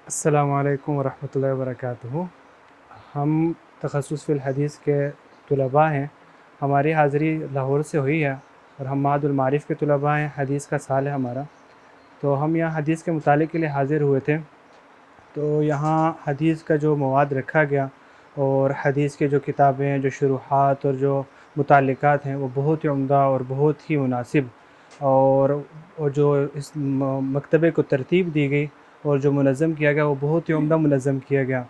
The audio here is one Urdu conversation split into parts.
السلام علیکم ورحمۃ اللہ وبرکاتہ۔ ہم تخصص فی الحدیث کے طلباء ہیں۔ ہماری حاضری لاہور سے ہوئی ہے اور ہم معہد المعارف کے طلباء ہیں۔ حدیث کا سال ہے ہمارا، تو ہم یہاں حدیث کے مطالعے کے لیے حاضر ہوئے تھے۔ تو یہاں حدیث کا جو مواد رکھا گیا اور حدیث کے جو کتابیں، جو شروحات اور جو متعلقات ہیں وہ بہت ہی عمدہ اور بہت ہی مناسب، اور جو اس مکتبے کو ترتیب دی گئی اور جو منظم کیا گیا وہ بہت ہی عمدہ منظم کیا گیا۔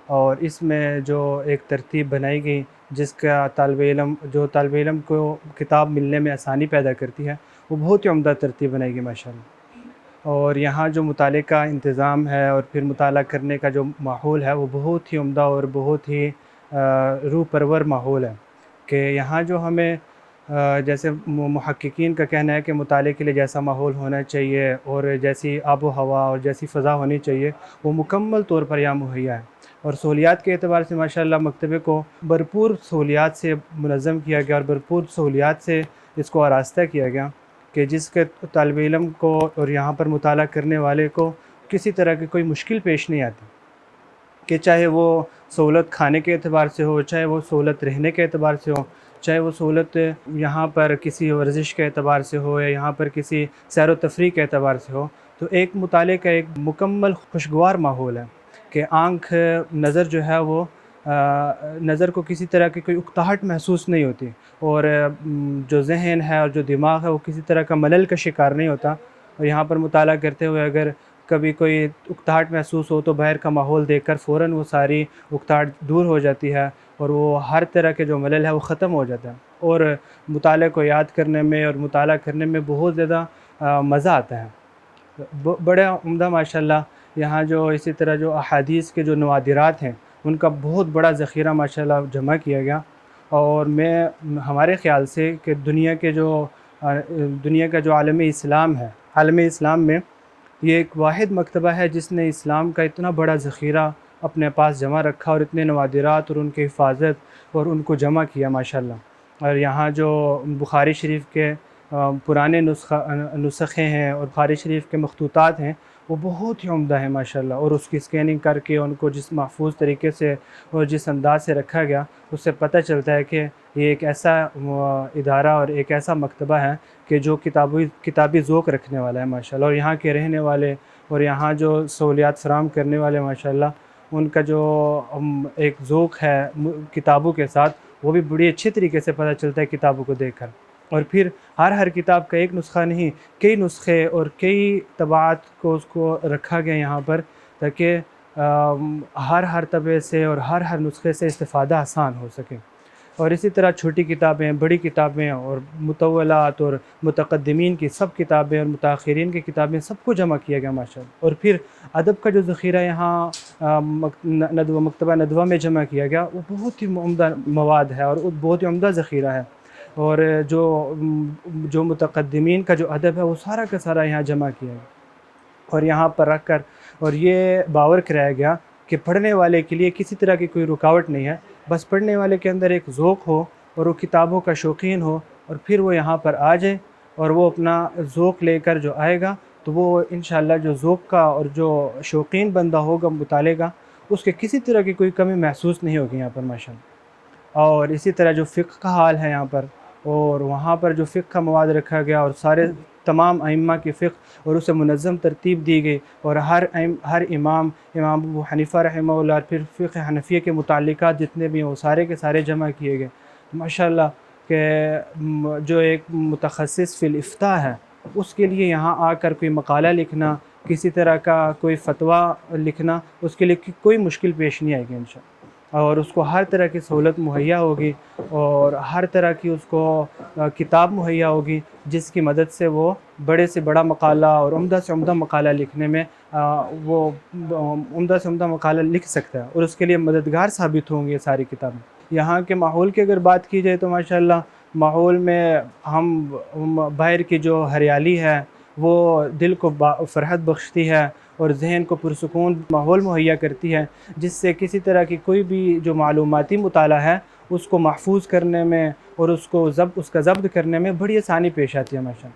اور اس میں جو ایک ترتیب بنائی گئی جس کا طالب علم کو کتاب ملنے میں آسانی پیدا کرتی ہے، وہ بہت ہی عمدہ ترتیب بنائی گئی ماشاءاللہ۔ اور یہاں جو مطالعے کا انتظام ہے اور پھر مطالعہ کرنے کا جو ماحول ہے وہ بہت ہی عمدہ اور بہت ہی روح پرور ماحول ہے، کہ یہاں جو ہمیں جیسے محققین کا کہنا ہے کہ مطالعے کے لیے جیسا ماحول ہونا چاہیے اور جیسی آب و ہوا اور جیسی فضا ہونی چاہیے وہ مکمل طور پر یہاں مہیا ہے۔ اور سہولیات کے اعتبار سے ماشاءاللہ مکتبے کو بھرپور سہولیات سے منظم کیا گیا اور بھرپور سہولیات سے اس کو آراستہ کیا گیا، کہ جس کے طالب علم کو اور یہاں پر مطالعہ کرنے والے کو کسی طرح کی کوئی مشکل پیش نہیں آتی، کہ چاہے وہ سہولت کھانے کے اعتبار سے ہو، چاہے وہ سہولت رہنے کے اعتبار سے ہو، چاہے وہ سہولت یہاں پر کسی ورزش کے اعتبار سے ہو یا یہاں پر کسی سیر و تفریح کے اعتبار سے ہو، تو ایک مطالعے کا ایک مکمل خوشگوار ماحول ہے، کہ آنکھ نظر جو ہے وہ نظر کو کسی طرح کی کوئی اکتاہٹ محسوس نہیں ہوتی، اور جو ذہن ہے اور جو دماغ ہے وہ کسی طرح کا ملل کا شکار نہیں ہوتا۔ اور یہاں پر مطالعہ کرتے ہوئے اگر کبھی کوئی اکتاہٹ محسوس ہو تو باہر کا ماحول دیکھ کر فوراً وہ ساری اکتاہٹ دور ہو جاتی ہے اور وہ ہر طرح کے جو ملل ہے وہ ختم ہو جاتا ہے، اور مطالعے کو یاد کرنے میں اور مطالعہ کرنے میں بہت زیادہ مزہ آتا ہے۔ بڑے عمدہ ماشاءاللہ یہاں جو اسی طرح جو احادیث کے جو نوادرات ہیں ان کا بہت بڑا ذخیرہ ماشاءاللہ جمع کیا گیا، اور ہمارے خیال سے کہ دنیا کا جو عالم اسلام میں یہ ایک واحد مکتبہ ہے جس نے اسلام کا اتنا بڑا ذخیرہ اپنے پاس جمع رکھا اور اتنے نوادرات اور ان کی حفاظت اور ان کو جمع کیا ماشاءاللہ۔ اور یہاں جو بخاری شریف کے پرانے نسخے ہیں اور بخاری شریف کے مخطوطات ہیں وہ بہت ہی عمدہ ہیں ماشاءاللہ، اور اس کی اسکیننگ کر کے ان کو جس محفوظ طریقے سے اور جس انداز سے رکھا گیا اس سے پتہ چلتا ہے کہ یہ ایک ایسا ادارہ اور ایک ایسا مکتبہ ہے کہ جو کتابی ذوق رکھنے والا ہے ماشاءاللہ۔ اور یہاں کے رہنے والے اور یہاں جو سہولیات فراہم کرنے والے ماشاءاللہ ان کا جو ایک ذوق ہے کتابوں کے ساتھ وہ بھی بڑی اچھی طریقے سے پتہ چلتا ہے کتابوں کو دیکھ کر۔ اور پھر ہر کتاب کا ایک نسخہ نہیں، کئی نسخے اور کئی طباعت کو اس کو رکھا گیا یہاں پر، تاکہ ہر طبعے سے اور ہر نسخے سے استفادہ آسان ہو سکے۔ اور اسی طرح چھوٹی کتابیں، بڑی کتابیں اور مطولات اور متقدمین کی سب کتابیں اور متاخرین کی کتابیں سب کو جمع کیا گیا ماشاءاللہ۔ اور پھر ادب کا جو ذخیرہ یہاں مکتبہ ندوہ میں جمع کیا گیا وہ بہت ہی عمدہ مواد ہے اور بہت ہی عمدہ ذخیرہ ہے، اور جو متقدمین کا جو ادب ہے وہ سارا کا سارا یہاں جمع کیا گیا اور یہاں پر رکھ کر، اور یہ باور کرایا گیا کہ پڑھنے والے کے لیے کسی طرح کی کوئی رکاوٹ نہیں ہے، بس پڑھنے والے کے اندر ایک ذوق ہو اور وہ کتابوں کا شوقین ہو، اور پھر وہ یہاں پر آ جائے اور وہ اپنا ذوق لے کر جو آئے گا تو وہ انشاءاللہ جو ذوق کا اور جو شوقین بندہ ہوگا مطالعے کا اس کے کسی طرح کی کوئی کمی محسوس نہیں ہوگی یہاں پر ماشاءاللہ۔ اور اسی طرح جو فقہ کا حال ہے یہاں پر، اور وہاں پر جو فقہ کا مواد رکھا گیا اور تمام ائمہ کی فقہ اور اسے منظم ترتیب دی گئی، اور ہر امام ابو حنیفہ رحمہ اللہ اور پھر فقہ حنفیہ کے متعلقات جتنے بھی ہیں وہ سارے کے سارے جمع کیے گئے ماشاءاللہ، کہ جو ایک متخصص فی الافتاء ہے اس کے لیے یہاں آ کر کوئی مقالہ لکھنا، کسی طرح کا کوئی فتویٰ لکھنا، اس کے لیے کوئی مشکل پیش نہیں آئے گی انشاءاللہ، اور اس کو ہر طرح کی سہولت مہیا ہوگی اور ہر طرح کی اس کو کتاب مہیا ہوگی جس کی مدد سے وہ بڑے سے بڑا مقالہ اور عمدہ سے عمدہ مقالہ لکھنے میں وہ عمدہ سے عمدہ مقالہ لکھ سکتا ہے، اور اس کے لیے مددگار ثابت ہوں گی یہ ساری کتابیں۔ یہاں کے ماحول کی اگر بات کی جائے تو ماشاءاللہ ماحول میں ہم باہر کی جو ہریالی ہے وہ دل کو فرحت بخشتی ہے اور ذہن کو پرسکون ماحول مہیا کرتی ہے، جس سے کسی طرح کی کوئی بھی جو معلوماتی مطالعہ ہے اس کو محفوظ کرنے میں اور اس کا ضبط کرنے میں بڑی آسانی پیش آتی ہے ہمیشہ۔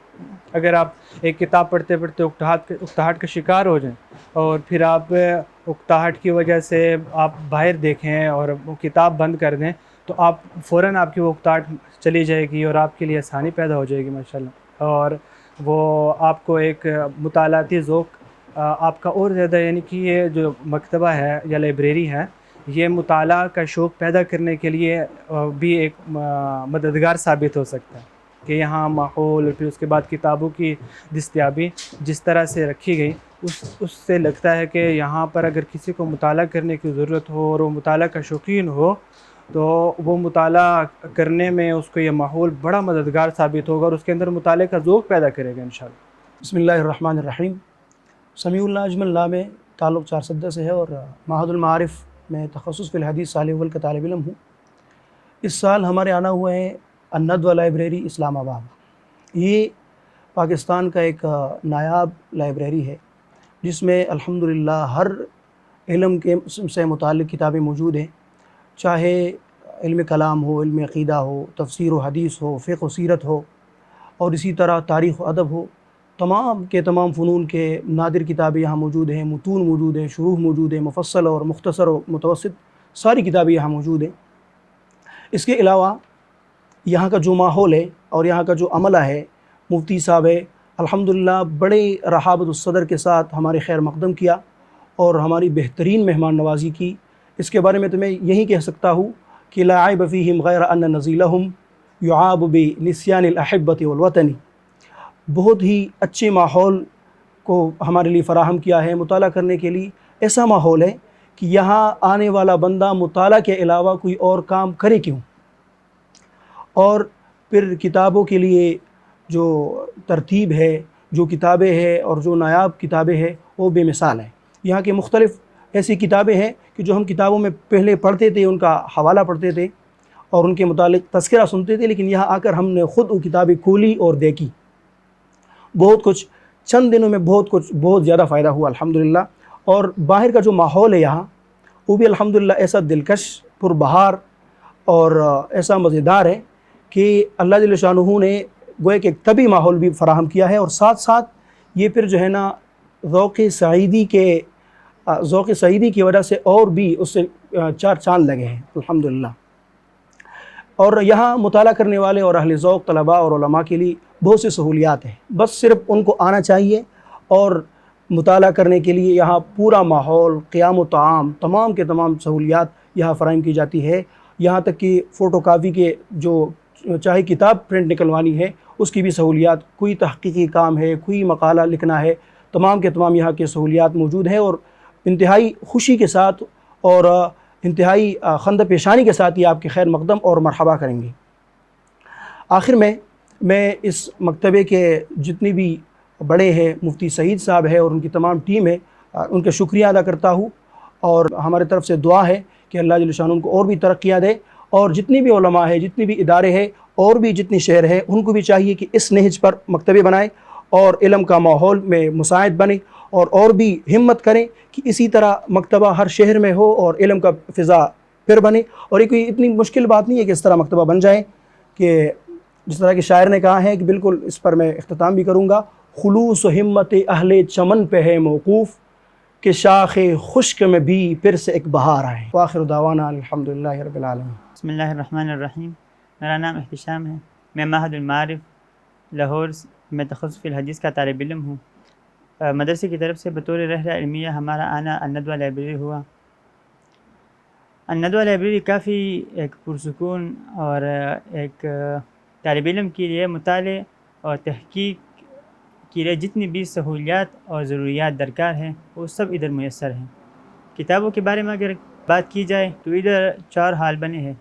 اگر آپ ایک کتاب پڑھتے پڑھتے اکتاہٹ کا شکار ہو جائیں اور پھر آپ اکتاہٹ کی وجہ سے آپ باہر دیکھیں اور وہ کتاب بند کر دیں تو آپ فوراً آپ کی وہ اکتاہٹ چلی جائے گی اور آپ کے لیے آسانی پیدا ہو جائے گی ماشاءاللہ، اور وہ آپ کو ایک مطالعاتی ذوق آپ کا اور زیادہ، یعنی کہ یہ جو مکتبہ ہے یا لائبریری ہے یہ مطالعہ کا شوق پیدا کرنے کے لیے بھی ایک مددگار ثابت ہو سکتا ہے کہ یہاں ماحول اور پھر اس کے بعد کتابوں کی دستیابی جس طرح سے رکھی گئی اس سے لگتا ہے کہ یہاں پر اگر کسی کو مطالعہ کرنے کی ضرورت ہو اور وہ مطالعہ کا شوقین ہو تو وہ مطالعہ کرنے میں اس کو یہ ماحول بڑا مددگار ثابت ہوگا اور اس کے اندر مطالعے کا ذوق پیدا کرے گا انشاءاللہ۔ بسم اللہ الرحمن الرحیم۔ سمیع اللہ اجمل اللہ میں تعلق چارسدہ سے ہے اور معہد المعارف میں تخصص فی الحدیث سال اول کا طالب علم ہوں۔ اس سال ہمارے آنا ہوا ہے الندوہ لائبریری اسلام آباد۔ یہ پاکستان کا ایک نایاب لائبریری ہے جس میں الحمدللہ ہر علم کے سے متعلق کتابیں موجود ہیں، چاہے علم کلام ہو، علم عقیدہ ہو، تفسیر و حدیث ہو، فقہ و سیرت ہو، اور اسی طرح تاریخ و ادب ہو۔ تمام کے تمام فنون کے نادر کتابیں یہاں موجود ہیں، متون موجود ہیں، شروح موجود ہیں، مفصل اور مختصر و متوسط ساری کتابیں یہاں موجود ہیں۔ اس کے علاوہ یہاں کا جو ماحول ہے اور یہاں کا جو عملہ ہے، مفتی صاحب ہے الحمدللہ بڑے رحابت الصدر کے ساتھ ہمارے خیر مقدم کیا اور ہماری بہترین مہمان نوازی کی۔ اس کے بارے میں تو میں یہی کہہ سکتا ہوں کہ لا عیب فیہم غیر ان نزیلہم یعاب بنسیان الاحبۃ والوطن۔ بہت ہی اچھے ماحول کو ہمارے لیے فراہم کیا ہے مطالعہ کرنے کے لیے۔ ایسا ماحول ہے کہ یہاں آنے والا بندہ مطالعہ کے علاوہ کوئی اور کام کرے کیوں، اور پھر کتابوں کے لیے جو ترتیب ہے، جو کتابیں ہیں اور جو نایاب کتابیں ہیں وہ بے مثال ہیں۔ یہاں کے مختلف ایسی کتابیں ہیں کہ جو ہم کتابوں میں پہلے پڑھتے تھے، ان کا حوالہ پڑھتے تھے اور ان کے متعلق تذکرہ سنتے تھے، لیکن یہاں آ کر ہم نے خود وہ کتابیں کھولی اور دیکھی۔ بہت کچھ چند دنوں میں بہت زیادہ فائدہ ہوا الحمدللہ۔ اور باہر کا جو ماحول ہے یہاں وہ بھی الحمدللہ ایسا دلکش، پربہار اور ایسا مزیدار ہے کہ اللہ جل شانہ نے گویا کہ ایک طبی ماحول بھی فراہم کیا ہے، اور ساتھ ساتھ یہ پھر جو ہے نا ذوق سعیدی کی وجہ سے اور بھی اس سے چار چاند لگے ہیں الحمدللہ۔ اور یہاں مطالعہ کرنے والے اور اہل ذوق طلباء اور علماء کے لیے بہت سی سہولیات ہیں، بس صرف ان کو آنا چاہیے اور مطالعہ کرنے کے لیے یہاں پورا ماحول، قیام و طعام، تمام کے تمام سہولیات یہاں فراہم کی جاتی ہے۔ یہاں تک کہ فوٹو کاپی کے جو چاہے کتاب پرنٹ نکلوانی ہے اس کی بھی سہولیات، کوئی تحقیقی کام ہے، کوئی مقالہ لکھنا ہے، تمام کے تمام یہاں کے سہولیات موجود ہیں، اور انتہائی خوشی کے ساتھ اور انتہائی خندہ پیشانی کے ساتھ یہ آپ کے خیر مقدم اور مرحبا کریں گے۔ آخر میں اس مکتبے کے جتنی بھی بڑے ہیں، مفتی سعید صاحب ہے اور ان کی تمام ٹیم ہے، ان کا شکریہ ادا کرتا ہوں، اور ہمارے طرف سے دعا ہے کہ اللہ جل شانہ ان کو اور بھی ترقیاں دے، اور جتنی بھی علماء ہیں، جتنی بھی ادارے ہیں اور بھی جتنی شہر ہے ان کو بھی چاہیے کہ اس نہج پر مکتبے بنائیں اور علم کا ماحول میں مساعد بنے، اور بھی ہمت کریں کہ اسی طرح مکتبہ ہر شہر میں ہو اور علم کا فضا پھر بنے۔ اور یہ کوئی اتنی مشکل بات نہیں ہے کہ اس طرح مکتبہ بن جائے، کہ جس طرح کہ شاعر نے کہا ہے کہ بالکل اس پر میں اختتام بھی کروں گا، خلوص و ہمت اہل چمن پہ ہے موقوف، کہ شاخ خشک میں بھی پھر سے ایک بہار آئے۔ وآخر دعوانا الحمدللہ رب العالمین۔ بسم اللہ الرحمن الرحیم۔ میرا نام احتشام ہے، میں معہد المعارف لاہور میں تخصص فی الحدیث کا طالب علم ہوں۔ مدرسے کی طرف سے بطور رحلہ علمیہ ہمارا آنا الندوہ لائبریری ہوا۔ الندوہ لائبریری کافی ایک پرسکون اور ایک طالب علم کے لیے مطالعے اور تحقیق کے لیے جتنی بھی سہولیات اور ضروریات درکار ہیں وہ سب ادھر میسر ہیں۔ کتابوں کے بارے میں اگر بات کی جائے تو ادھر 4 حال بنے ہیں۔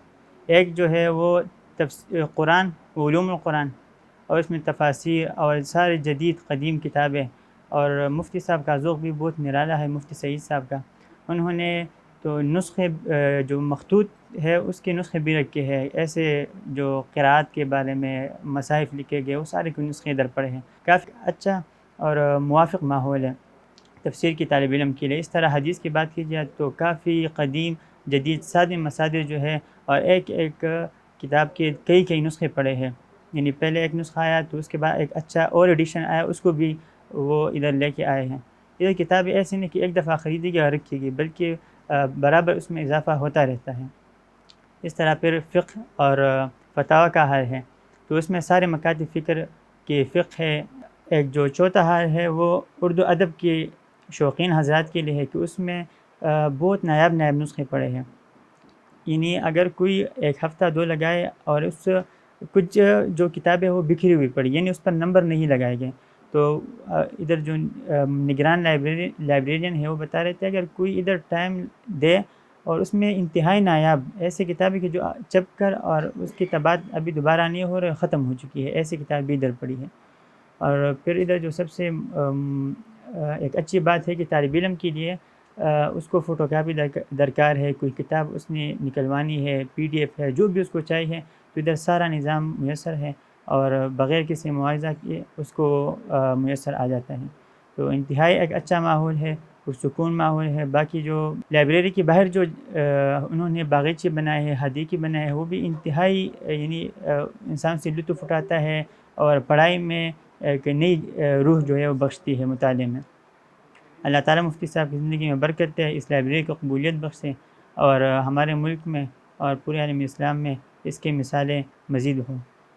ایک جو ہے وہ قرآن، علوم القرآن، اور اس میں تفاسیر اور سارے جدید قدیم کتابیں، اور مفتی صاحب کا ذوق بھی بہت نرالا ہے، مفتی سعید صاحب کا۔ انہوں نے تو نسخے جو مخطوط ہے اس کے نسخے بھی رکھے ہیں، ایسے جو قرأت کے بارے میں مصاحف لکھے گئے وہ سارے کے نسخے ادھر پڑے ہیں۔ کافی اچھا اور موافق ماحول ہے تفسیر کی طالب علم کے لیے۔ اس طرح حدیث کی بات کی جائے تو کافی قدیم جدید سادے مصادر جو ہے، اور ایک ایک کتاب کے کئی نسخے پڑے ہیں، یعنی پہلے ایک نسخہ آیا تو اس کے بعد ایک اچھا اور ایڈیشن آیا، اس کو بھی وہ ادھر لے کے آئے ہیں۔ یہ کتابیں ایسی نہیں کہ ایک دفعہ خریدی گئی اور رکھی گئی، بلکہ برابر اس میں اضافہ ہوتا رہتا ہے۔ اس طرح پھر فقہ اور فتاوی کا حال ہے، تو اس میں سارے مکاتب فکر کے فقہ ہے۔ ایک جو چوتھا حال ہے وہ اردو ادب کے شوقین حضرات کے لیے ہے کہ اس میں بہت نایاب نسخے پڑے ہیں، یعنی اگر کوئی ایک ہفتہ دو لگائے اور اس کچھ جو کتابیں وہ بکھری ہوئی پڑی، یعنی اس پر نمبر نہیں لگائے گئے، تو ادھر جو نگران لائبریرین ہے وہ بتا رہے تھے اگر کوئی ادھر ٹائم دے اور اس میں انتہائی نایاب ایسی کتابیں کہ جو چپ کر اور اس کی طباعت ابھی دوبارہ نہیں ہو رہے، ختم ہو چکی ہے، ایسی کتاب بھی ادھر پڑی ہے۔ اور پھر ادھر جو سب سے ایک اچھی بات ہے کہ طالب علم کے لیے اس کو فوٹو کاپی درکار ہے، کوئی کتاب اس نے نکلوانی ہے، PDF ہے، جو بھی اس کو چاہیے، تو ادھر سارا نظام میسر ہے اور بغیر کسی معاوضہ کے اس کو میسر آ جاتا ہے۔ تو انتہائی ایک اچھا ماحول ہے، پرسکون ماحول ہے۔ باقی جو لائبریری کے باہر جو انہوں نے باغیچے بنائے ہیں، حدیقے بنائے ہیں، وہ بھی انتہائی یعنی انسان سے لطف اٹھاتا ہے اور پڑھائی میں ایک نئی روح جو ہے وہ بخشتی ہے مطالعے میں۔ اللہ تعالیٰ مفتی صاحب کی زندگی میں برکت دے، اس لائبریری کو قبولیت بخشے اور ہمارے ملک میں اور پورے عالم اسلام میں اس کی مثالیں مزید ہوں۔